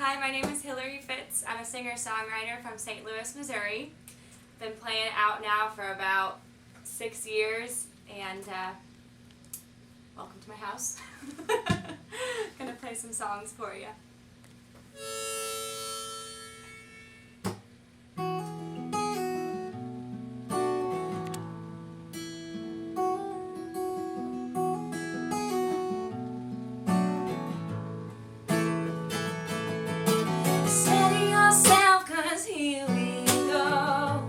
Hi, my name is Hillary Fitz. I'm a singer-songwriter from St. Louis, Missouri. Been playing out now for about 6 years, and welcome to my house. Gonna play some songs for you. Steady yourself, 'cause here we go.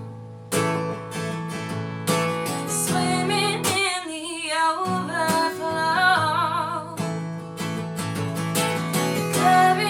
Swimming in the overflow. Cover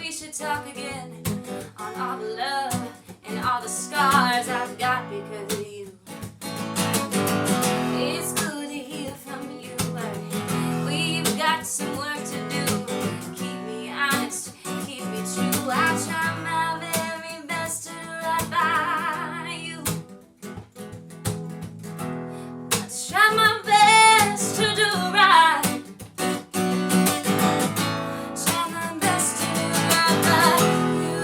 we should talk again on all the love and all the scars I've got because of you. It's good to hear from you, but we've got some work to do. Keep me honest, keep me true. I try my very best to right by you. I try my best to do right. Try my best to do right by you.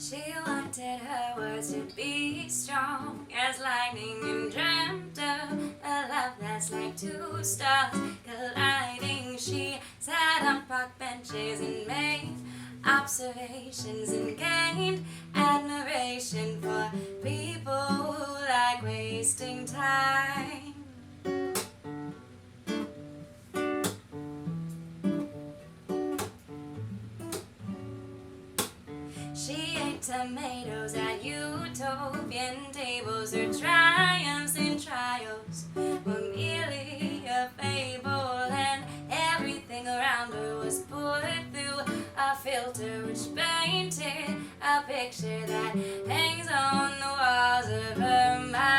She wanted her words to be strong as lightning and dreamt of a love that's like two stars colliding. She sat on park benches and made observations and gained admiration for people who like wasting time. She ate tomatoes at utopian tables. Her triumphs and trials were merely a fable, and everything around her was put through a filter which painted a picture that hangs on the walls of her mind.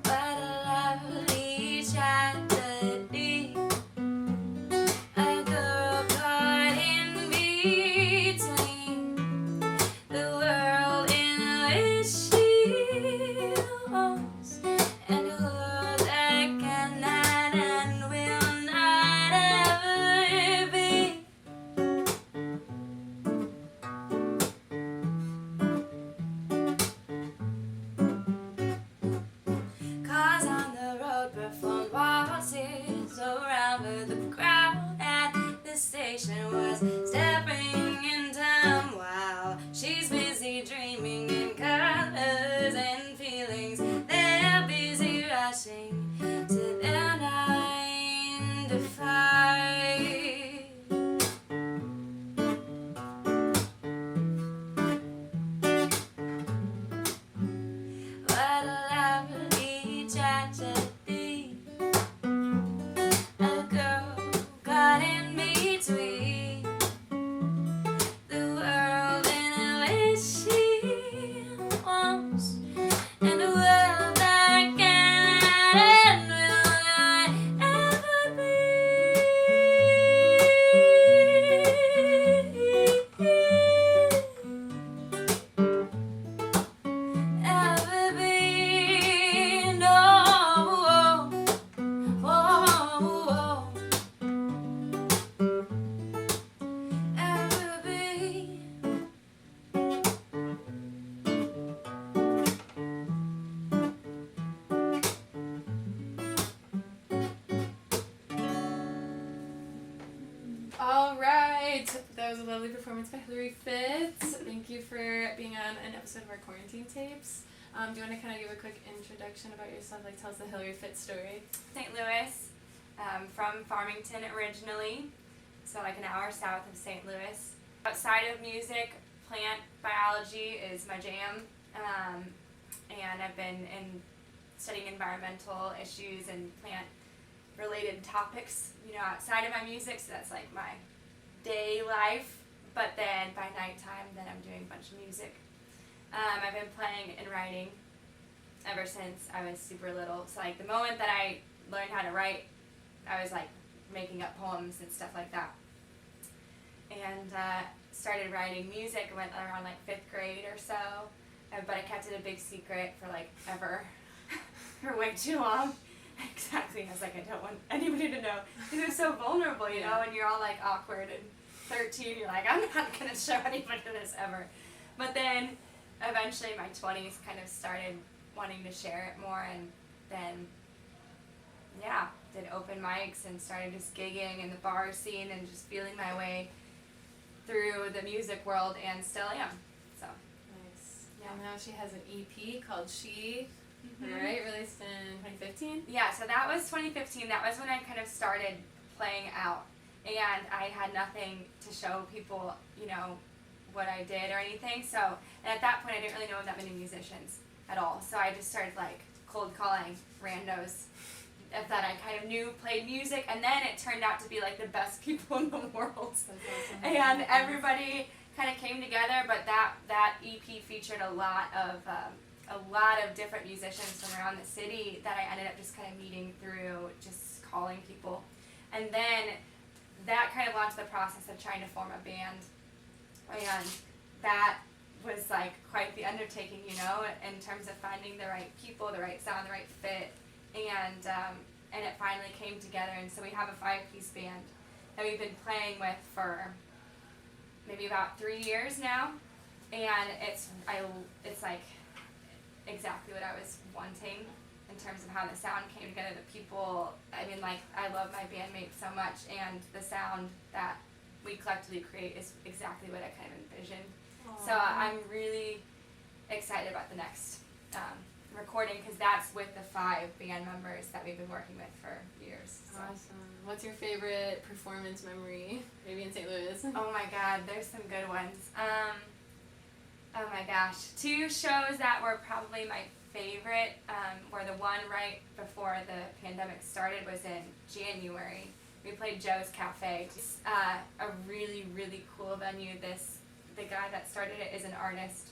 What a lovely tragedy, a girl caught in between the world in which she was and a world that cannot and will not ever be. Cars on the road performed waltzes around her. The crowd at the station was stepping in time while she's busy dreaming in colors and feelings. They're busy rushing to their 9 to 5. What a lovely tragedy, a girl caught in between the world in which she wants and a world that cannot and will not ever ever be, no, ever be. All right, that was a lovely performance by Hillary Fitz. Thank you for being on an episode of our quarantine tapes. Do you want to kind of give a quick introduction about yourself? Like, tell us the Hillary Fitz story. St. Louis, from Farmington originally, so like an hour south of St. Louis. Outside of music, plant biology is my jam, and I've been studying environmental issues and plant-related topics, outside of my music, so that's like my day life. But then by nighttime, then I'm doing a bunch of music. I've been playing and writing ever since I was super little. So like the moment that I learned how to write, I was like making up poems and stuff like that. And started writing music. I went around like 5th grade or so, but I kept it a big secret for like ever, for way too long. Exactly. I was like, I don't want anybody to know, because it's so vulnerable, and you're all like awkward and 13. You're like, I'm not gonna show anybody this ever. But then eventually my 20s kind of started wanting to share it more, and then did open mics and started just gigging in the bar scene and just feeling my way through the music world, and still am. So Nice. Yeah. And now she has an EP called She, right? Released in 2015? Yeah, so that was 2015. That was when I kind of started playing out, and I had nothing to show people, what I did or anything. So, and at that point I didn't really know that many musicians at all. So I just started like cold calling randos that I kind of knew played music, and then it turned out to be like the best people in the world. That's awesome. And everybody kind of came together. But that EP featured a lot of different musicians from around the city that I ended up just kind of meeting through just calling people, and then that kind of launched the process of trying to form a band. And that was like quite the undertaking, in terms of finding the right people, the right sound, the right fit, and and it finally came together. And so we have a 5-piece band that we've been playing with for maybe about 3 years now, and it's like exactly what I was wanting in terms of how the sound came together. The people, I mean, like, I love my bandmates so much, and the sound that we collectively create is exactly what I kind of envisioned. Aww. So I'm really excited about the next recording, because that's with the 5 band members that we've been working with for years. So. Awesome. What's your favorite performance memory? Maybe in St. Louis. Oh my God, there's some good ones. Oh my gosh, 2 shows that were probably my favorite were the one right before the pandemic started was in January. We played Joe's Cafe. It's a really, really cool venue. The guy that started it is an artist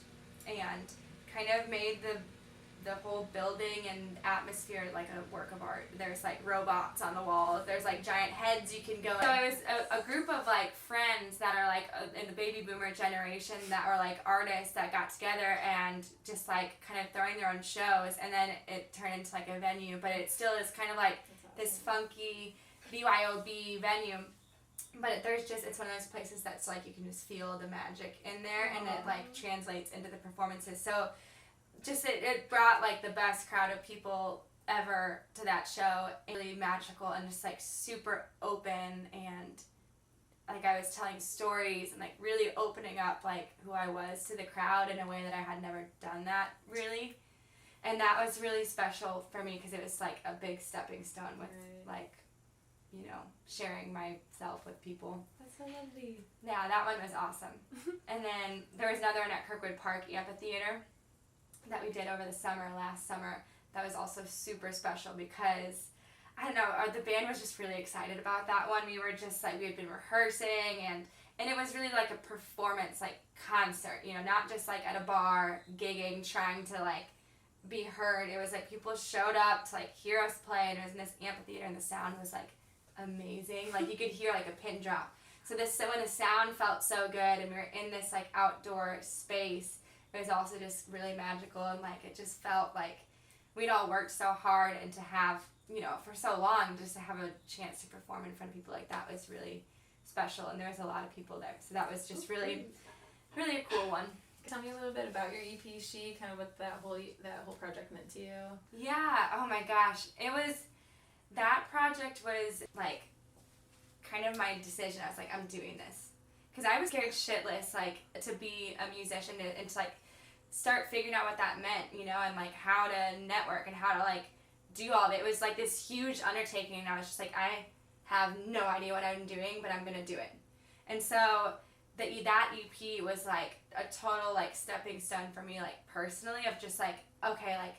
and kind of made the whole building and atmosphere like a work of art. There's like robots on the walls. There's like giant heads you can go in. So it was a group of like friends that are like in the baby boomer generation that were like artists that got together and just like kind of throwing their own shows, and then it turned into like a venue, but it still is kind of like this funky BYOB venue. But it's one of those places that's like you can just feel the magic in there, and it like translates into the performances. So just it brought like the best crowd of people ever to that show. Really magical and just like super open, and like I was telling stories and like really opening up like who I was to the crowd in a way that I had never done that really. And that was really special for me because it was like a big stepping stone with like, you know, sharing myself with people. That's so lovely. Yeah, that one was awesome. And then there was another one at Kirkwood Park Amphitheater that we did over the summer, last summer. That was also super special because, I don't know, the band was just really excited about that one. We were just like, we had been rehearsing, and it was really like a performance, like concert, you know, not just like at a bar, gigging, trying to like be heard. It was like people showed up to like hear us play, and it was in this amphitheater, and the sound was like amazing. Like you could hear like a pin drop. So when the sound felt so good, and we were in this like outdoor space, it was also just really magical, and like it just felt like we'd all worked so hard, and to have, you know, for so long, just to have a chance to perform in front of people like that was really special, and there was a lot of people there, so that was just really, really a cool one. Tell me a little bit about your EP She, kind of what that whole project meant to you. Yeah, oh my gosh, that project was like kind of my decision. I was like, I'm doing this. Because I was scared shitless, like, to be a musician and to, like, start figuring out what that meant, you know, and, like, how to network and how to, like, do all of it. It was, like, this huge undertaking, and I was just like, I have no idea what I'm doing, but I'm going to do it. And so that EP was, like, a total, like, stepping stone for me, like, personally, of just, like, okay, like,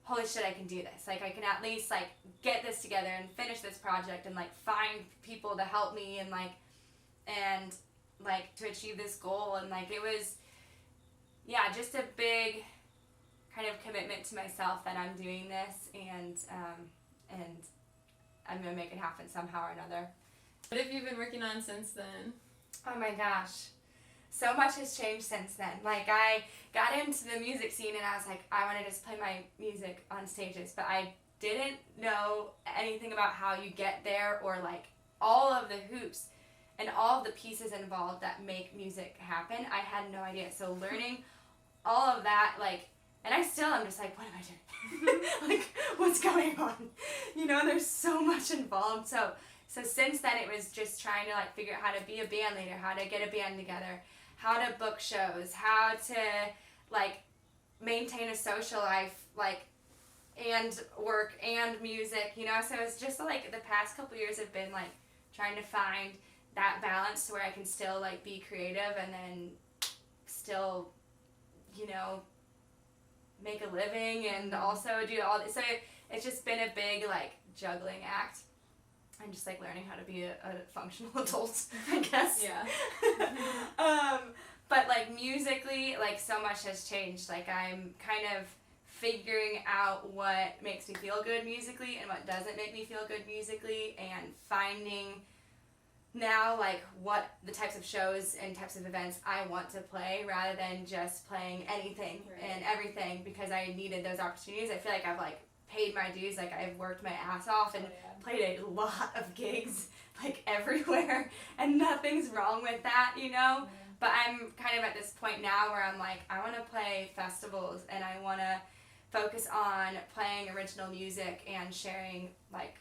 holy shit, I can do this. Like, I can at least, like, get this together and finish this project and, like, find people to help me and, like, to achieve this goal. And, like, it was, yeah, just a big kind of commitment to myself that I'm doing this, and I'm going to make it happen somehow or another. What have you been working on since then? Oh my gosh. So much has changed since then. Like, I got into the music scene, and I was like, I want to just play my music on stages, but I didn't know anything about how you get there, or like all of the hoops and all of the pieces involved that make music happen. I had no idea. So learning all of that, like, and I still am just like, what am I doing? Like, what's going on? You know, there's so much involved. So since then, it was just trying to, like, figure out how to be a band leader, how to get a band together, how to book shows, how to, like, maintain a social life, like, and work and music, you know. So it's just, like, the past couple years have been, like, trying to find that balance to where I can still, like, be creative and then still, you know, make a living and also do all this. So it's just been a big, like, juggling act. I'm just, like, learning how to be a functional adult, I guess. Yeah. But, like, musically, like, so much has changed. Like, I'm kind of figuring out what makes me feel good musically and what doesn't make me feel good musically, and finding now, like, what the types of shows and types of events I want to play, rather than just playing anything and everything, because I needed those opportunities. I feel like I've, like, paid my dues. Like, I've worked my ass off and played a lot of gigs, like, everywhere, and nothing's wrong with that, you know? Yeah. But I'm kind of at this point now where I'm like, I want to play festivals, and I want to focus on playing original music and sharing, like,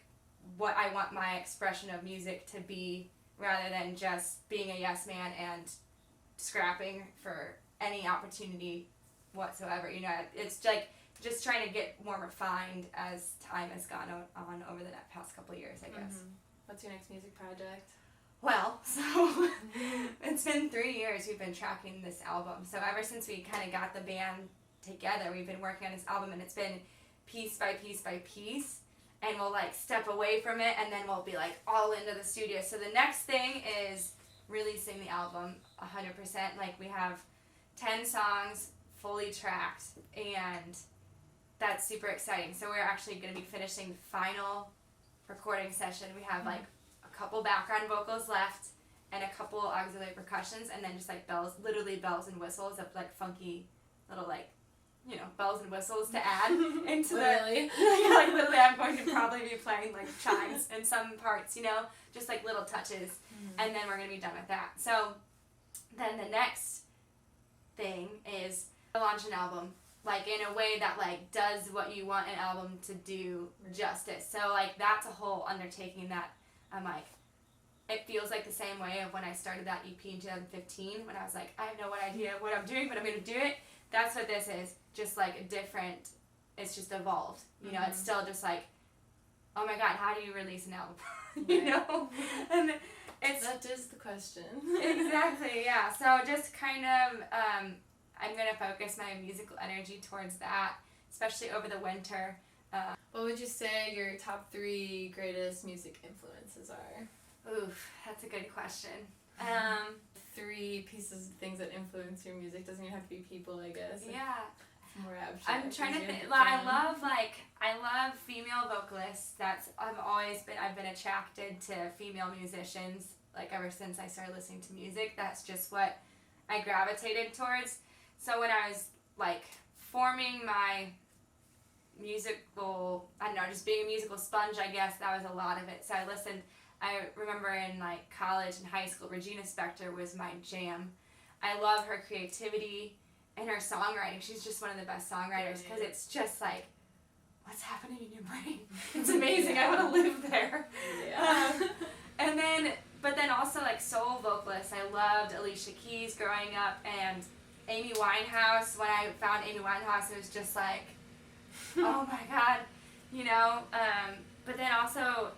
what I want my expression of music to be, rather than just being a yes man and scrapping for any opportunity whatsoever. You know, it's like just trying to get more refined as time has gone on over the past couple of years, I guess. Mm-hmm. What's your next music project? Well, so it's been 3 years we've been tracking this album. So ever since we kind of got the band together, we've been working on this album, and it's been piece by piece by piece. And we'll, like, step away from it, and then we'll be, like, all into the studio. So the next thing is releasing the album 100%. Like, we have 10 songs fully tracked, and that's super exciting. So we're actually going to be finishing the final recording session. We have, like, a couple background vocals left and a couple auxiliary percussions, and then just, like, literally bells and whistles of, like, funky little, like, you know, bells and whistles to add into Literally. like, literally, I'm going to probably be playing, like, chimes in some parts, you know, just, like, little touches, and then we're going to be done with that. So then the next thing is to launch an album, like, in a way that, like, does what you want an album to do justice. So, like, that's a whole undertaking that I'm like, it feels like the same way of when I started that EP in 2015, when I was like, I have no idea what I'm doing, but I'm going to do it. That's what this is. Just, like, a different, it's just evolved. You know, it's still just like, oh my God, how do you release an album? You know? And it's... That is the question. Exactly, yeah. So just kind of, I'm going to focus my musical energy towards that, especially over the winter. What would you say your top 3 greatest music influences are? Oof, that's a good question. 3 pieces of things that influence your music. Doesn't even have to be people, I guess. Yeah. More abstract. I'm trying to think. I love female vocalists. I've been attracted to female musicians, like, ever since I started listening to music. That's just what I gravitated towards. So when I was, like, forming my musical, I don't know, just being a musical sponge, I guess, that was a lot of it. So I remember in, like, college and high school, Regina Spektor was my jam. I love her creativity and her songwriting. She's just one of the best songwriters, because it's just like, what's happening in your brain? It's amazing. I want to live there. Yeah. But then also, like, soul vocalists. I loved Alicia Keys growing up, and Amy Winehouse. When I found Amy Winehouse, it was just like, oh my God, you know? But then also,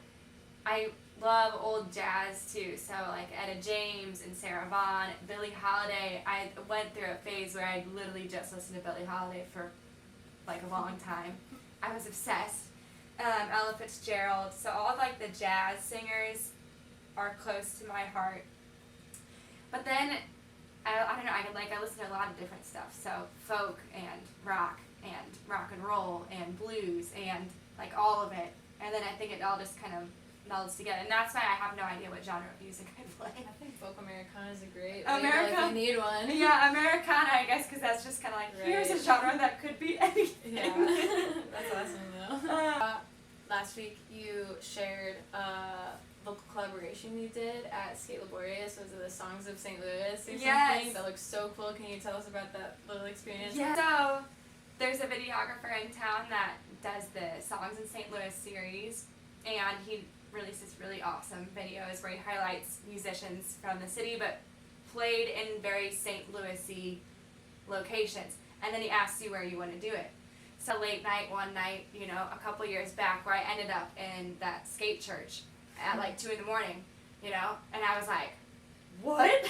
I love old jazz too, so, like, Etta James and Sarah Vaughan, Billie Holiday. I went through a phase where I literally just listened to Billie Holiday for, like, a long time. I was obsessed. Ella Fitzgerald. So all of, like, the jazz singers are close to my heart. But then I don't know. I listen to a lot of different stuff. So folk and rock and roll and blues and, like, all of it. And then I think it all just kind of melds together, and that's why I have no idea what genre of music I play. I think folk-americana is a great America. Like, you need one. Yeah, Americana, I guess, because that's just kind of like, here's a genre that could be anything. Yeah, that's awesome though. Last week you shared a vocal collaboration you did at Skate Laborious. Was it the Songs of St. Louis or something? Yes. That looks so cool. Can you tell us about that little experience? Yeah. So there's a videographer in town that does the Songs in St. Louis series, and he releases really awesome videos where he highlights musicians from the city but played in very St. Louis-y locations, and then he asks you where you want to do it. So late night one night, you know, a couple years back, where I ended up in that skate church at like 2 a.m, you know, and I was like, what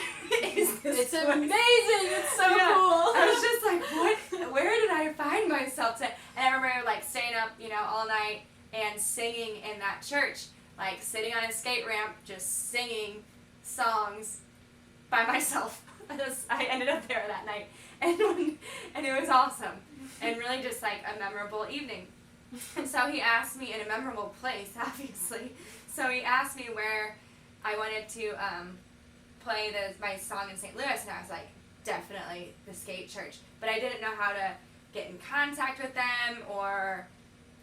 is this? It's amazing. It's so cool. I was just like, what? Where did I find myself? And I remember, like, staying up, you know, all night and singing in that church. Like, sitting on a skate ramp, just singing songs by myself. I ended up there that night, and it was awesome, and really just, like, a memorable evening. And so he asked me in a memorable place, obviously. So he asked me where I wanted to play my song in St. Louis, and I was like, definitely the skate church. But I didn't know how to get in contact with them or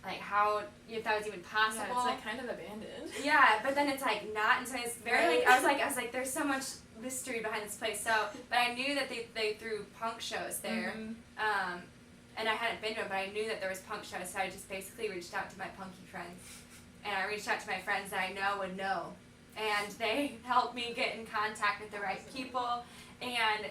like how if that was even possible. Yeah, it's like kind of abandoned. Yeah, but then it's like not, and so it's very like I was like there's so much mystery behind this place. So, but I knew that they threw punk shows there, and I hadn't been to it, but I knew that there was punk shows. So I just basically reached out to my punky friends, and I reached out to my friends that I know would know, and they helped me get in contact with the right people, and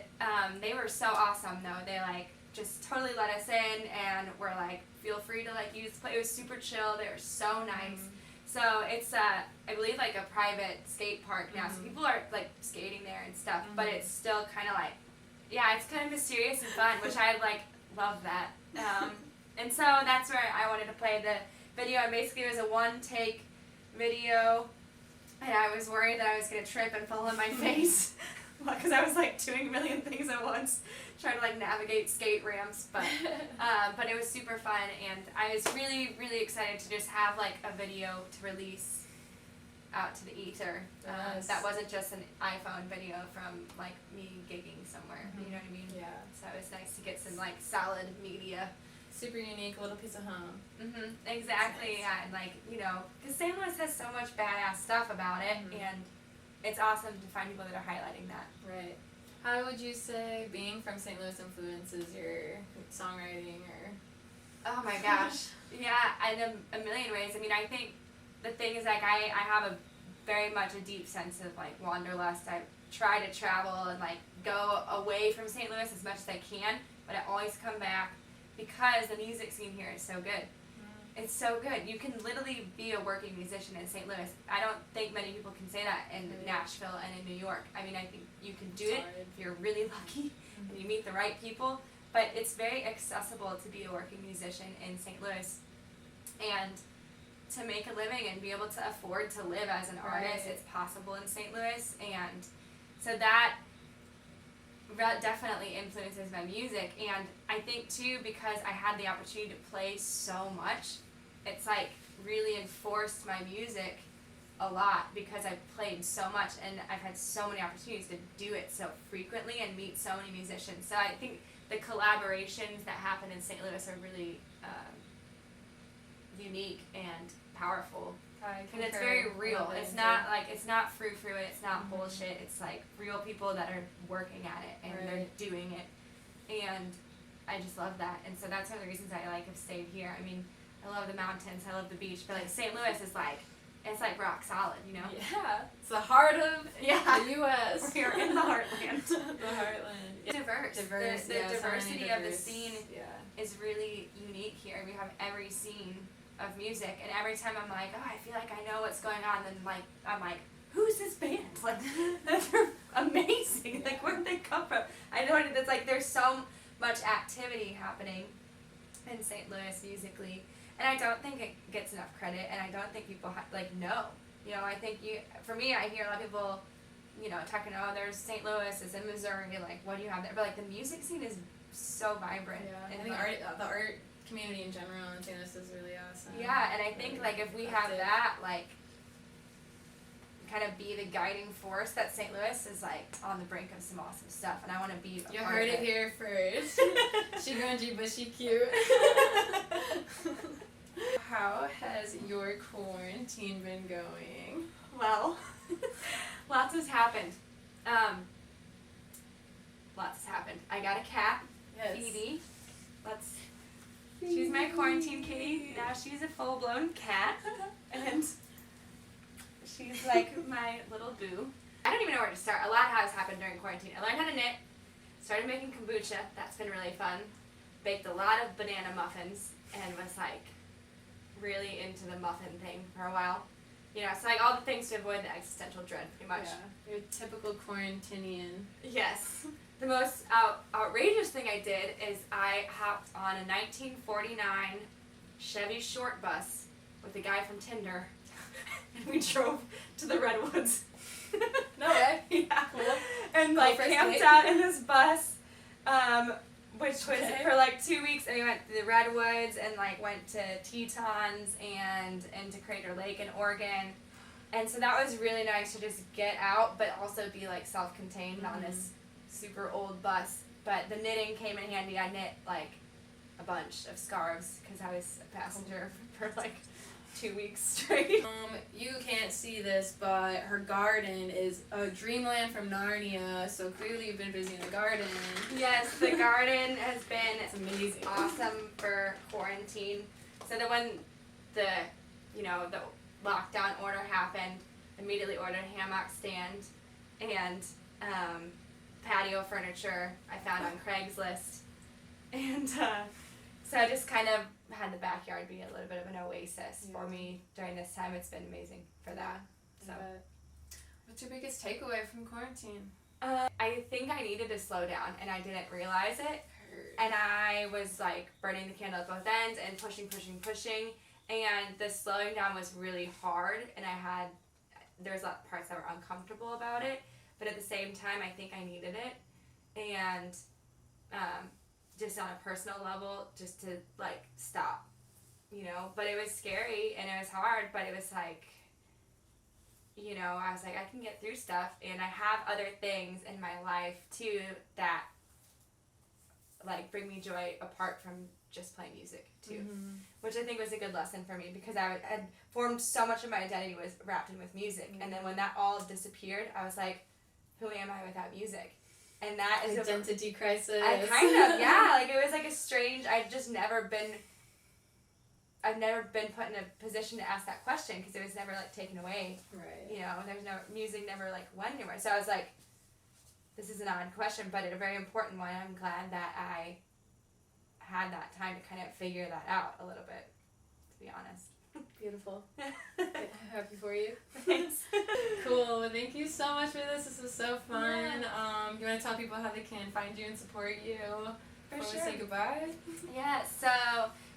they were so awesome though. They like just totally let us in and were like, feel free to like use the place. It was super chill. They were so nice. So it's I believe like a private skate park now. So people are like skating there and stuff, but it's still kind of like, yeah, it's kind of mysterious and fun, which I like love that. And so that's where I wanted to play the video. And basically it was a one take video, and I was worried that I was gonna trip and fall on my face because I was like doing a million things at once, trying to like navigate skate ramps, but it was super fun, and I was really, really excited to just have like a video to release out to the ether. That wasn't just an iPhone video from like me gigging somewhere, you know what I mean? Yeah. So it was nice to get some like solid media. Super unique little piece of home. Exactly, Nice. yeah, and like, you know, because St. Louis has so much badass stuff about it, and it's awesome to find people that are highlighting that. Right. How would you say being from St. Louis influences your songwriting or? Oh my gosh. Yeah, in a million ways. I mean, I think the thing is like I have a very much a deep sense of like wanderlust. I try to travel and like go away from St. Louis as much as I can, but I always come back because the music scene here is so good. It's so good. You can literally be a working musician in St. Louis. I don't think many people can say that in Nashville and in New York. I mean, I think you can do it if you're really lucky and you meet the right people. But it's very accessible to be a working musician in St. Louis. And to make a living and be able to afford to live as an artist, it's possible in St. Louis. And so that definitely influences my music. And I think too, because I had the opportunity to play so much, it's like really enforced my music a lot because I've played so much and I've had so many opportunities to do it so frequently and meet so many musicians. So I think the collaborations that happen in St. Louis are really unique and powerful. And it's very real. It's not like, it's not frou-frou and it's not bullshit. It's like real people that are working at it and they're doing it. And I just love that. And so that's one of the reasons I like have stayed here. I mean, I love the mountains, I love the beach, but like St. Louis is like, it's like rock solid, you know? Yeah. It's the heart of the U.S. We're in the heartland. The heartland. Yeah. Diverse. The diversity of the scene is really unique here. We have every scene of music, and every time I'm like, oh, I feel like I know what's going on, then like I'm like, who's this band? Like, they're amazing. Like, where did they come from? I know it's like there's so much activity happening in St. Louis musically, and I don't think it gets enough credit, and I don't think people know. You know, I think for me, I hear a lot of people, you know, talking, oh, there's St. Louis, it's in Missouri, like, what do you have there? But like the music scene is so vibrant. Yeah, and I think the art community in general in St. Louis is really awesome. Yeah, and I think like if we have that, like, kind of be the guiding force, that St. Louis is like on the brink of some awesome stuff, and I want to be a you part heard of it here first. She grungy but she cute. How has your quarantine been going? Well, lots has happened. Lots has happened. I got a cat, Edie. She's my quarantine kitty. Now she's a full-blown cat, and she's like my little boo. I don't even know where to start. A lot has happened during quarantine. I learned how to knit, started making kombucha. That's been really fun. Baked a lot of banana muffins, and was like really into the muffin thing for a while. You know, so like all the things to avoid the existential dread, pretty much. Yeah, you're typical quarantinian. Yes. The most outrageous thing I did is I hopped on a 1949 Chevy short bus with a guy from Tinder, and we drove to the Redwoods. No way. Yeah. Cool. And like camped out in this bus, which was for like 2 weeks, and we went to the Redwoods and like went to Tetons and into Crater Lake in Oregon. And so that was really nice to just get out, but also be like self-contained on this super old bus. But the knitting came in handy. I knit like a bunch of scarves because I was a passenger for like 2 weeks straight. You can't see this, but her garden is a dreamland from Narnia, so clearly you've been busy in the garden. Yes, the garden has been It's amazing. awesome for quarantine. So when the lockdown order happened, immediately ordered a hammock stand and patio furniture I found on Craigslist. And so I just kind of had the backyard be a little bit of an oasis for me during this time. It's been amazing for that. So, what's your biggest takeaway from quarantine? I think I needed to slow down, and I didn't realize it. And I was like burning the candle at both ends and pushing. And the slowing down was really hard, and there's a lot of parts that were uncomfortable about it. But at the same time, I think I needed it. And just on a personal level, just to like stop, but it was scary and it was hard, but it was like, I was like, I can get through stuff, and I have other things in my life too that like bring me joy apart from just playing music too, which I think was a good lesson for me, because I had formed so much of my identity was wrapped in with music, and then when that all disappeared, I was like, who am I without music? And that is identity crisis. I kind of, yeah, like it was like a strange, I've never been put in a position to ask that question, because it was never like taken away. Right. There's no, music never like went anywhere. So I was like, this is an odd question, but a very important one. I'm glad that I had that time to kind of figure that out a little bit, to be honest. Beautiful. Happy for you. Thanks. Cool. Well, thank you so much for this. This was so fun. Yeah. You want to tell people how they can find you and support you For before sure. we say goodbye? Yeah, so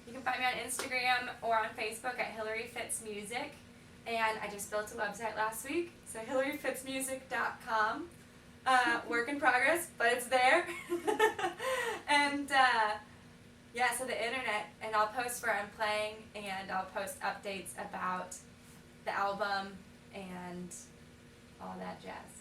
you can find me on Instagram or on Facebook at Hillary Fitz Music. And I just built a website last week, so hillaryfitzmusic.com. Work in progress, but it's there. And yeah, so the internet, and I'll post where I'm playing, and I'll post updates about the album and all that jazz.